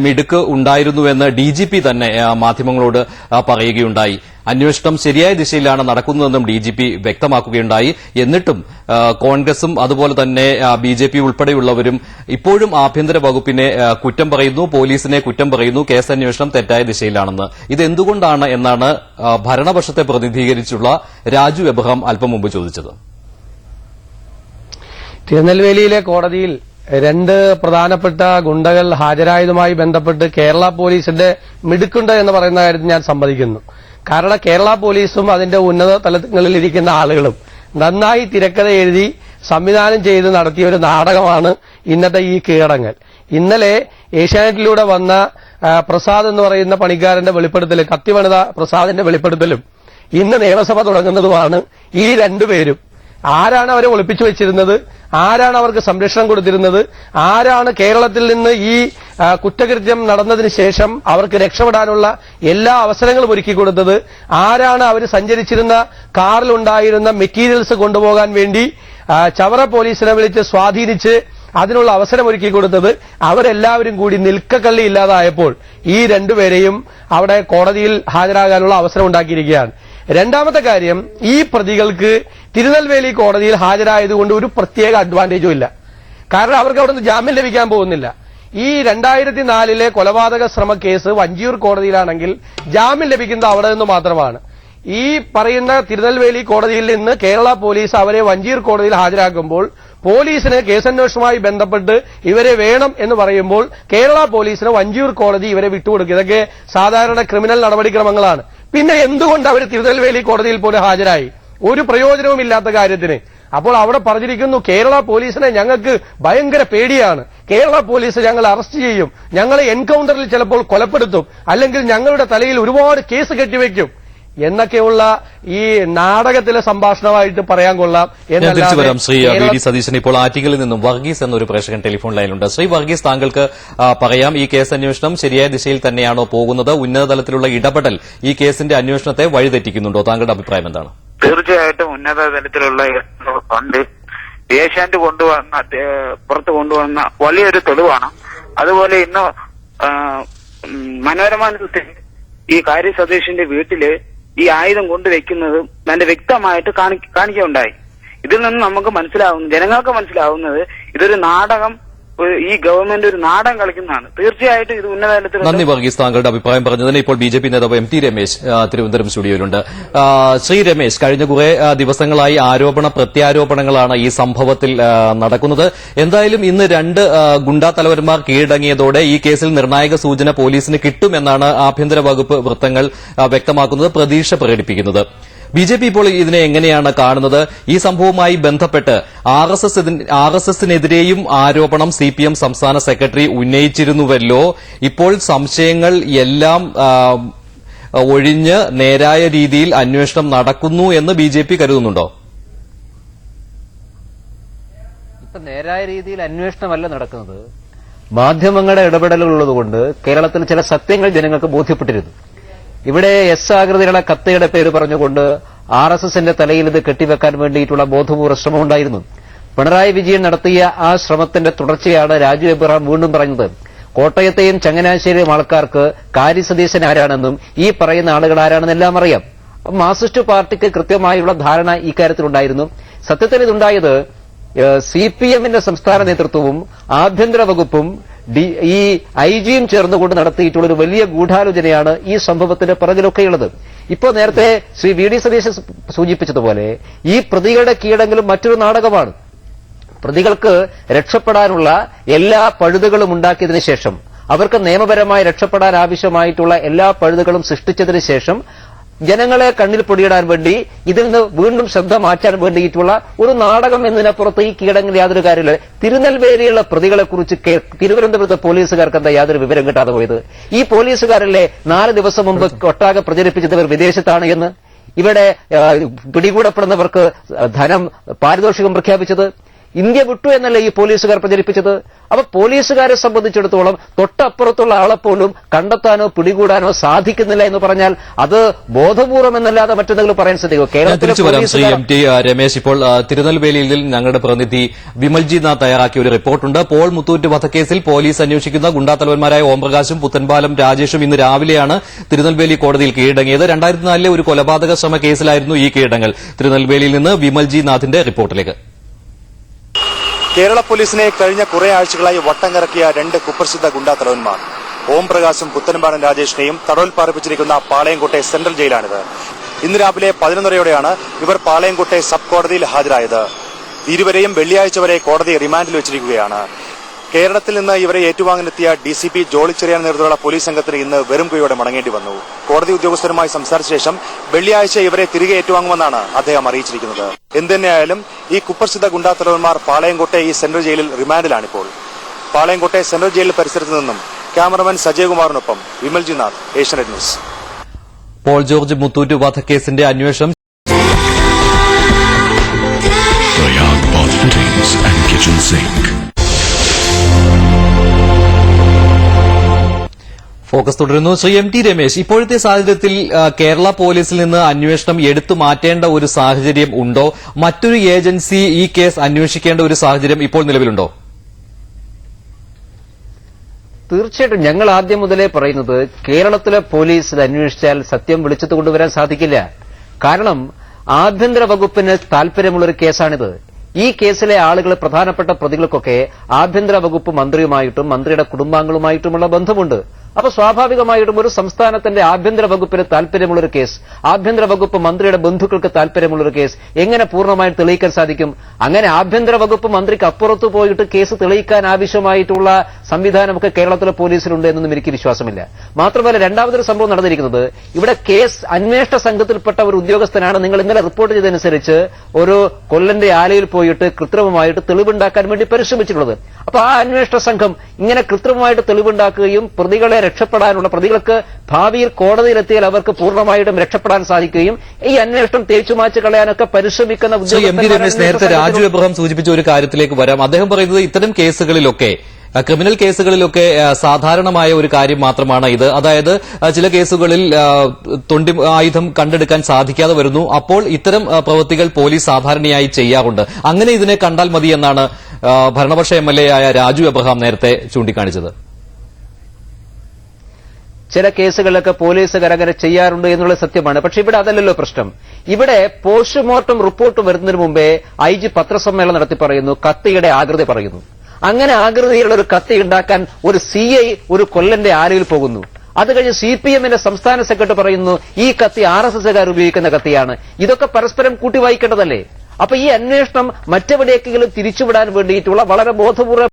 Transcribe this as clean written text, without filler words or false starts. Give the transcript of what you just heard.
മിടുക്ക് ഉണ്ടായിരുന്നുവെന്ന് ഡിജിപി തന്നെ മാധ്യമങ്ങളോട് പറയുകയുണ്ടായി. അന്വേഷണം ശരിയായ ദിശയിലാണ് നടക്കുന്നതെന്നും ഡിജിപി വ്യക്തമാക്കുകയുണ്ടായി. എന്നിട്ടും കോൺഗ്രസും അതുപോലെ തന്നെ ബിജെപി ഉൾപ്പെടെയുള്ളവരും ഇപ്പോഴും ആഭ്യന്തര വകുപ്പിനെ കുറ്റം പറയുന്നു, പോലീസിനെ കുറ്റം പറയുന്നു, കേസന്വേഷണം തെറ്റായ ദിശയിലാണെന്ന്. ഇതെന്തുകൊണ്ടാണ് എന്നാണ് ഭരണപക്ഷത്തെ പ്രതിനിധീകരിച്ചുള്ള രാജു എബ്രഹാം അല്പം മുമ്പ് ചോദിച്ചത്. തിരുനെൽവേലിയിലെ കോടതിയിൽ രണ്ട് പ്രധാനപ്പെട്ട ഗുണ്ടകൾ ഹാജരായതുമായി ബന്ധപ്പെട്ട് കേരള പോലീസിന്റെ മിടുക്കുണ്ട് എന്ന് പറയുന്ന കാര്യത്തിൽ ഞാൻ സമ്മതിക്കുന്നു. കാരണം കേരള പോലീസും അതിന്റെ ഉന്നത തലങ്ങളിൽ ഇരിക്കുന്ന ആളുകളും നന്നായി തിരക്കഥ എഴുതി സംവിധാനം ചെയ്ത് നടത്തിയ ഒരു നാടകമാണ് ഇന്നത്തെ ഈ കീഴടങ്ങൽ. ഇന്നലെ ഏഷ്യാനെറ്റിലൂടെ വന്ന പ്രസാദ് എന്ന് പറയുന്ന പണിക്കാരന്റെ വെളിപ്പെടുത്തലും കത്തിവണിത പ്രസാദിന്റെ വെളിപ്പെടുത്തലും ഇന്ന് നിയമസഭ തുടങ്ങുന്നതുമാണ്. ഈ രണ്ടുപേരും ആരാണ് അവരെ ഒളിപ്പിച്ചു വെച്ചിരുന്നത്, ആരാണ് അവർക്ക് സംരക്ഷണം കൊടുത്തിരുന്നത്, ആരാണ് കേരളത്തിൽ നിന്ന് ഈ കുറ്റകൃത്യം നടന്നതിന് ശേഷം അവർക്ക് രക്ഷപ്പെടാനുള്ള എല്ലാ അവസരങ്ങളും ഒരുക്കി കൊടുത്തത്, ആരാണ് അവർ സഞ്ചരിച്ചിരുന്ന കാറിലുണ്ടായിരുന്ന മെറ്റീരിയൽസ് കൊണ്ടുപോകാൻ വേണ്ടി ചവറ പോലീസിനെ വിളിച്ച് സ്വാധീനിച്ച് അതിനുള്ള അവസരം ഒരുക്കി കൊടുത്തത്, അവരെല്ലാവരും കൂടി നിൽക്കക്കള്ളി ഇല്ലാതായപ്പോൾ ഈ രണ്ടുപേരെയും അവിടെ കോടതിയിൽ ഹാജരാകാനുള്ള അവസരം ഉണ്ടാക്കിയിരിക്കുകയാണ്. രണ്ടാമത്തെ കാര്യം, ഈ പ്രതികൾക്ക് തിരുനെൽവേലി കോടതിയിൽ ഹാജരായതുകൊണ്ട് ഒരു പ്രത്യേക അഡ്വാൻറ്റേജും ഇല്ല. കാരണം അവർക്ക് അവിടുന്ന് ജാമ്യം ലഭിക്കാൻ പോകുന്നില്ല. ഈ 2004 കൊലപാതക ശ്രമ കേസ് വഞ്ചിയൂർ കോടതിയിലാണെങ്കിൽ ജാമ്യം ലഭിക്കുന്നത് അവിടെ നിന്ന് മാത്രമാണ്. ഈ പറയുന്ന തിരുനെൽവേലി കോടതിയിൽ നിന്ന് കേരള പോലീസ് അവരെ വഞ്ചിയൂർ കോടതിയിൽ ഹാജരാക്കുമ്പോൾ പോലീസിന് കേസന്വേഷണവുമായി ബന്ധപ്പെട്ട് ഇവരെ വേണം എന്ന് പറയുമ്പോൾ കേരള പോലീസിന് വഞ്ചിയൂർ കോടതി ഇവരെ വിട്ടുകൊടുക്കുക. ഇതൊക്കെ സാധാരണ ക്രിമിനൽ നടപടിക്രമങ്ങളാണ്. പിന്നെ എന്തുകൊണ്ട് അവർ തിരുനെൽവേലി കോടതിയിൽ പോലും ഹാജരായി? ഒരു പ്രയോജനവുമില്ലാത്ത കാര്യത്തിന്. അപ്പോൾ അവിടെ പറഞ്ഞിരിക്കുന്നു, കേരള പോലീസിനെ ഞങ്ങൾക്ക് ഭയങ്കര പേടിയാണ്, കേരള പോലീസ് ഞങ്ങൾ അറസ്റ്റ് ചെയ്യും, ഞങ്ങളെ എൻകൗണ്ടറിൽ ചിലപ്പോൾ കൊലപ്പെടുത്തും, അല്ലെങ്കിൽ ഞങ്ങളുടെ തലയിൽ ഒരുപാട് കേസ് കെട്ടിവെക്കും എന്നൊക്കെയുള്ള ഈ നാടകത്തിലെ സംഭാഷണമായിട്ട് പറയാൻ കൊള്ളാം. വരാം ശ്രീ വി ഡി സതീശൻ. ഇപ്പോൾ ആറ്റിങ്ങലിൽ നിന്നും വർഗീസ് എന്നൊരു പ്രേക്ഷകൻ ടെലിഫോൺ ലൈനിലുണ്ട്. ശ്രീ വർഗീസ്, താങ്കൾക്ക് പറയാം, ഈ കേസ് അന്വേഷണം ശരിയായ ദിശയിൽ തന്നെയാണോ പോകുന്നത്? ഉന്നതതലത്തിലുള്ള ഇടപെടൽ ഈ കേസിന്റെ അന്വേഷണത്തെ വഴിതെറ്റിക്കുന്നുണ്ടോ? താങ്കളുടെ അഭിപ്രായം എന്താണ്? തീർച്ചയായിട്ടും ഉന്നത തലത്തിലുള്ള ഫണ്ട് ഏഷ്യാനെറ്റ് പുറത്തു കൊണ്ടുവന്ന വലിയൊരു തെളിവാണ്. അതുപോലെ ഇന്ന് മനോരമ ന്യൂസിൽ ഈ കാര്യ സതീഷിന്റെ വീട്ടില് ഈ ആയുധം കൊണ്ടുവയ്ക്കുന്നത് നല്ല വ്യക്തമായിട്ട് കാണിക്കുകയുണ്ടായി. ഇതിൽ നിന്ന് നമുക്ക് ജനങ്ങൾക്ക് മനസ്സിലാവുന്നത് ഇതൊരു നാടകം, ഈ ഗവൺമെന്റ് ഒരു നാടകം കളിക്കുന്നതാണ്. തീർച്ചയായിട്ടും ഇത് ഉന്നതതലത്തിൽ. നന്ദി വർഗീസ്, താങ്കളുടെ അഭിപ്രായം പറഞ്ഞതിന്. ഇപ്പോൾ ബിജെപി നേതാവ് എം ടി രമേശ് തിരുവനന്തപുരം സ്റ്റുഡിയോയിലുണ്ട്. ശ്രീ രമേശ്, കഴിഞ്ഞ കുറെ ദിവസങ്ങളായി പ്രത്യാരോപണങ്ങളാണ് ഈ സംഭവത്തിൽ നടക്കുന്നത്. എന്തായാലും ഇന്ന് രണ്ട് ഗുണ്ടാ തലവന്മാർ കീഴടങ്ങിയതോടെ ഈ കേസിൽ നിർണായക സൂചന പോലീസിന് കിട്ടുമെന്നാണ് ആഭ്യന്തര വകുപ്പ് വൃത്തങ്ങൾ വ്യക്തമാക്കുന്നത്, പ്രതീക്ഷ പ്രകടിപ്പിക്കുന്നത്. ബിജെപി ഇപ്പോൾ ഇതിനെ എങ്ങനെയാണ് കാണുന്നത്? ഈ സംഭവവുമായി ബന്ധപ്പെട്ട് ആർ എസ് എസിനെതിരെയും ആരോപണം സിപിഎം സംസ്ഥാന സെക്രട്ടറി ഉന്നയിച്ചിരുന്നുവല്ലോ. ഇപ്പോൾ സംശയങ്ങൾ എല്ലാം ഒഴിഞ്ഞ് നേരായ രീതിയിൽ അന്വേഷണം നടക്കുന്നു എന്ന് ബിജെപി കരുതുന്നുണ്ടോ? ഇപ്പൊ നേരായ രീതിയിൽ അന്വേഷണമല്ല നടക്കുന്നത്. മാധ്യമങ്ങളുടെ ഇടപെടലുള്ളതുകൊണ്ട് കേരളത്തിൽ ചില സത്യങ്ങൾ ജനങ്ങൾക്ക് ബോധ്യപ്പെട്ടിരുന്നു. ഇവിടെ എസ് ആകൃതിയിലുള്ള കത്തയുടെ പേര് പറഞ്ഞുകൊണ്ട് RSSന്റെ തലയിൽ ഇത് കെട്ടിവെക്കാൻ വേണ്ടിയിട്ടുള്ള ബോധപൂർവ്വ ശ്രമം ഉണ്ടായിരുന്നു. പിണറായി വിജയൻ നടത്തിയ ആ ശ്രമത്തിന്റെ തുടർച്ചയാണ് രാജു എബ്രഹാം വീണ്ടും പറഞ്ഞത്. കോട്ടയത്തെയും ചങ്ങനാശ്ശേരിയും ആൾക്കാർക്ക് കാര്യ സതീശൻ ആരാണെന്നും ഈ പറയുന്ന ആളുകൾ ആരാണെന്നെല്ലാം അറിയാം. മാർക്സിസ്റ്റ് പാർട്ടിക്ക് കൃത്യമായുള്ള ധാരണ ഇക്കാര്യത്തിലുണ്ടായിരുന്നു. സത്യത്തിൽ ഇതുണ്ടായത് CPMന്റെ സംസ്ഥാന നേതൃത്വവും ആഭ്യന്തര വകുപ്പും ഈ IG-യും ചേർന്നുകൊണ്ട് നടത്തിയിട്ടുള്ള ഒരു വലിയ ഗൂഢാലോചനയാണ് ഈ സംഭവത്തിന്റെ പിറകിലൊക്കെയുള്ളത്. ഇപ്പോൾ നേരത്തെ ശ്രീ വി ഡി സതീശൻ സൂചിപ്പിച്ചതുപോലെ ഈ പ്രതികളുടെ കീഴടങ്ങലും മറ്റൊരു നാടകമാണ്. പ്രതികൾക്ക് രക്ഷപ്പെടാനുള്ള എല്ലാ പഴുതുകളും ഉണ്ടാക്കിയതിനു ശേഷം, അവർക്ക് നിയമപരമായി രക്ഷപ്പെടാൻ ആവശ്യമായിട്ടുള്ള എല്ലാ പഴുതുകളും സൃഷ്ടിച്ചതിനു ശേഷം ജനങ്ങളെ കണ്ണിൽ പൊടിയിടാൻ വേണ്ടി ഇതിൽ നിന്ന് വീണ്ടും ശ്രദ്ധ മാറ്റാൻ വേണ്ടിയിട്ടുള്ള ഒരു നാടകം എന്നതിനപ്പുറത്ത് ഈ കീഴടങ്ങിൽ യാതൊരു കാര്യമില്ല. തിരുനെൽവേലിയുള്ള പ്രതികളെക്കുറിച്ച് തിരുവനന്തപുരത്തെ പോലീസുകാർക്ക് എന്താ യാതൊരു വിവരം കിട്ടാതെ പോയത്? ഈ പോലീസുകാരല്ലേ 4 ദിവസം മുമ്പ് ഒട്ടാകെ പ്രചരിപ്പിച്ചത് ഇവർ വിദേശത്താണ് എന്ന്? ഇവിടെ പിടികൂടപ്പെടുന്നവർക്ക് പാരിതോഷികം പ്രഖ്യാപിച്ചത്? ഇന്ത്യ വിട്ടു എന്നല്ലേ ഈ പോലീസുകാർ പ്രചരിപ്പിച്ചത്? അപ്പൊ പോലീസുകാരെ സംബന്ധിച്ചിടത്തോളം തൊട്ടപ്പുറത്തുള്ള ആളെപ്പോലും കണ്ടെത്താനോ പിടികൂടാനോ സാധിക്കുന്നില്ല എന്ന് പറഞ്ഞാൽ അത് ബോധപൂർവം എന്നല്ലാതെ മറ്റെന്തെങ്കിലും പറയാൻ സാധിക്കുമോ? തിരിച്ചു വരാം. ശ്രീ എം ടി രമേശ്, ഇപ്പോൾ തിരുനെൽവേലിയിൽ ഞങ്ങളുടെ പ്രതിനിധി വിമൽജി നാഥ് തയ്യാറാക്കിയ ഒരു റിപ്പോർട്ടുണ്ട്. പോൾ മുത്തൂറ്റ് വധക്കേസിൽ പോലീസ് അന്വേഷിക്കുന്ന ഗുണ്ടാത്തലവന്മാരായ ഓംപ്രകാശും പുത്തൻപാലം രാജേഷും ഇന്ന് രാവിലെയാണ് തിരുനെൽവേലി കോടതിയിൽ കീഴടങ്ങിയത്. 2004 ഒരു കൊലപാതക ശ്രമ കേസിലായിരുന്നു ഈ കീഴടങ്ങൽ. തിരുനെൽവേലിയിൽ നിന്ന് വിമൽജി നാഥിന്റെ റിപ്പോർട്ടിലേക്ക്. കേരള പോലീസിനെ കഴിഞ്ഞ കുറെ ആഴ്ചകളായി വട്ടം കറക്കിയ രണ്ട് കുപ്രസിദ്ധ ഗുണ്ടാത്തലവന്മാർ ഓംപ്രകാശും പുത്തൻപാലം രാജേഷിനെയും തടവിൽ പാർപ്പിച്ചിരിക്കുന്ന പാളയംകോട്ടെ സെൻട്രൽ ജയിലാണിത്. ഇന്ന് രാവിലെ 11:30 ഇവർ പാളയംകോട്ടെ സബ് കോടതിയിൽ ഹാജരായത്. ഇരുവരെയും വെള്ളിയാഴ്ച വരെ കോടതി റിമാൻഡിൽ വെച്ചിരിക്കുകയാണ്. കേരളത്തിൽ നിന്ന് ഇവരെ ഏറ്റുവാങ്ങാനെത്തിയ DCP ജോളി ചെറിയാൻ നേതൃത്വമുള്ള പോലീസ് സംഘത്തിന് ഇന്ന് വെറും കൈയോടെ മടങ്ങേണ്ടി വന്നു. കോടതി ഉദ്യോഗസ്ഥരുമായി സംസാരിച്ച ശേഷം വെള്ളിയാഴ്ച ഇവരെ തിരികെ ഏറ്റുവാങ്ങുമെന്നാണ് അദ്ദേഹം അറിയിച്ചിരിക്കുന്നത്. എന്തുതന്നെയായാലും ഈ കുപ്രസിദ്ധ ഗുണ്ടാത്തലവന്മാർ പാളയംകോട്ടെ ഈ സെൻട്രൽ ജയിലിൽ റിമാൻഡിലാണിപ്പോൾ. പാളയംകോട്ടെ സെൻട്രൽ ജയിൽ പരിസരത്ത് നിന്നും ക്യാമറമാൻ സജയകുമാറിനൊപ്പം Vimal G Nath, Asianet news. Paul George Muthoot വധക്കേസിന്റെ അന്വേഷണം ഫോക്കസ് തുടരുന്നു. ശ്രീ എം ടി രമേശ്, ഇപ്പോഴത്തെ സാഹചര്യത്തിൽ കേരള പോലീസിൽ നിന്ന് അന്വേഷണം എടുത്തു മാറ്റേണ്ട ഒരു സാഹചര്യം ഉണ്ടോ? മറ്റൊരു ഏജൻസി ഈ കേസ് അന്വേഷിക്കേണ്ട ഒരു സാഹചര്യം ഇപ്പോൾ നിലവിലുണ്ടോ? തീർച്ചയായിട്ടും ഞങ്ങൾ ആദ്യം മുതലേ പറയുന്നത് കേരളത്തിലെ പോലീസ് ഇത് അന്വേഷിച്ചാൽ സത്യം വിളിച്ചത് കൊണ്ടുവരാൻ സാധിക്കില്ല. കാരണം ആഭ്യന്തര വകുപ്പിന് താൽപര്യമുള്ളൊരു കേസാണിത്. ഈ കേസിലെ ആളുകൾ, പ്രധാനപ്പെട്ട പ്രതികൾക്കൊക്കെ ആഭ്യന്തര വകുപ്പ് മന്ത്രിയുമായിട്ടും മന്ത്രിയുടെ കുടുംബാംഗങ്ങളുമായിട്ടുമുള്ള ബന്ധമുണ്ട്. അപ്പൊ സ്വാഭാവികമായിട്ടും ഒരു സംസ്ഥാനത്തിന്റെ ആഭ്യന്തര വകുപ്പിന് താൽപര്യമുള്ളൊരു കേസ്, ആഭ്യന്തര വകുപ്പ് മന്ത്രിയുടെ ബന്ധുക്കൾക്ക് താൽപര്യമുള്ളൊരു കേസ് എങ്ങനെ പൂർണ്ണമായും തെളിയിക്കാൻ സാധിക്കും? അങ്ങനെ ആഭ്യന്തര വകുപ്പ് മന്ത്രിക്ക് അപ്പുറത്ത് പോയിട്ട് കേസ് തെളിയിക്കാൻ ആവശ്യമായിട്ടുള്ള സംവിധാനമൊക്കെ കേരളത്തിലെ പോലീസിലുണ്ട് എന്നൊന്നും എനിക്ക് വിശ്വാസമില്ല. മാത്രമല്ല, രണ്ടാമതൊരു സംഭവം നടന്നിരിക്കുന്നത്, ഇവിടെ കേസ് അന്വേഷണ സംഘത്തിൽപ്പെട്ട ഒരു ഉദ്യോഗസ്ഥനാണ് നിങ്ങൾ ഇന്നലെ റിപ്പോർട്ട് ചെയ്തതനുസരിച്ച് ഒരു കൊല്ലന്റെ ആലയിൽ പോയിട്ട് കൃത്രിമമായിട്ട് തെളിവുണ്ടാക്കാൻ വേണ്ടി പരിശ്രമിച്ചിട്ടുള്ളത്. അപ്പൊ ആ അന്വേഷണ സംഘം ഇങ്ങനെ കൃത്രിമമായിട്ട് തെളിവുണ്ടാക്കുകയും പ്രതികൾക്ക് ഭാവിയിൽ കോടതിയിലെത്തിയാൽ അവർക്ക് പൂർണ്ണമായിട്ടും രക്ഷപ്പെടാൻ സാധിക്കുകയും ഈ അന്വേഷണം തേച്ചുമാച്ച് കളയാനൊക്കെ പരിശ്രമിക്കുന്ന നേരത്തെ രാജു എബ്രഹാം സൂചിപ്പിച്ച ഒരു കാര്യത്തിലേക്ക് വരാം. അദ്ദേഹം പറയുന്നത് ഇത്തരം കേസുകളിലൊക്കെ, ക്രിമിനൽ കേസുകളിലൊക്കെ സാധാരണമായ ഒരു കാര്യം മാത്രമാണ് ഇത്. അതായത് ചില കേസുകളിൽ ആയുധം കണ്ടെടുക്കാൻ സാധിക്കാതെ വരുന്നു. അപ്പോൾ ഇത്തരം പ്രവൃത്തികൾ പോലീസ് സാധാരണയായി ചെയ്യാറുണ്ട്. അങ്ങനെ ഇതിനെ കണ്ടാൽ മതി എന്നാണ് ഭരണപക്ഷ MLA ആയ രാജു എബ്രഹാം നേരത്തെ ചൂണ്ടിക്കാണിച്ചത്. ചില കേസുകളിലൊക്കെ പോലീസുകാർ അങ്ങനെ ചെയ്യാറുണ്ട് എന്നുള്ള സത്യമാണ്. പക്ഷെ ഇവിടെ അതല്ലല്ലോ പ്രശ്നം. ഇവിടെ പോസ്റ്റ്മോർട്ടം റിപ്പോർട്ട് വരുന്നതിന് മുമ്പേ IG പത്രസമ്മേളനം നടത്തി പറയുന്നു, കത്തിയുടെ ആകൃതി പറയുന്നു. അങ്ങനെ ആകൃതിയുള്ള ഒരു കത്തി ഉണ്ടാക്കാൻ ഒരു CI ഒരു കൊല്ലന്റെ ആലയിൽ പോകുന്നു. അത് കഴിഞ്ഞ് CPM-ന്റെ സംസ്ഥാന സെക്രട്ടറി പറയുന്നു, ഈ കത്തി RSS-കാർ ഉപയോഗിക്കുന്ന കത്തിയാണ്. ഇതൊക്കെ പരസ്പരം കൂട്ടി വായിക്കേണ്ടതല്ലേ? അപ്പൊ ഈ അന്വേഷണം മറ്റെവിടേക്കെങ്കിലും തിരിച്ചുവിടാൻ വേണ്ടിയിട്ടുള്ള വളരെ ബോധപൂർവ്വം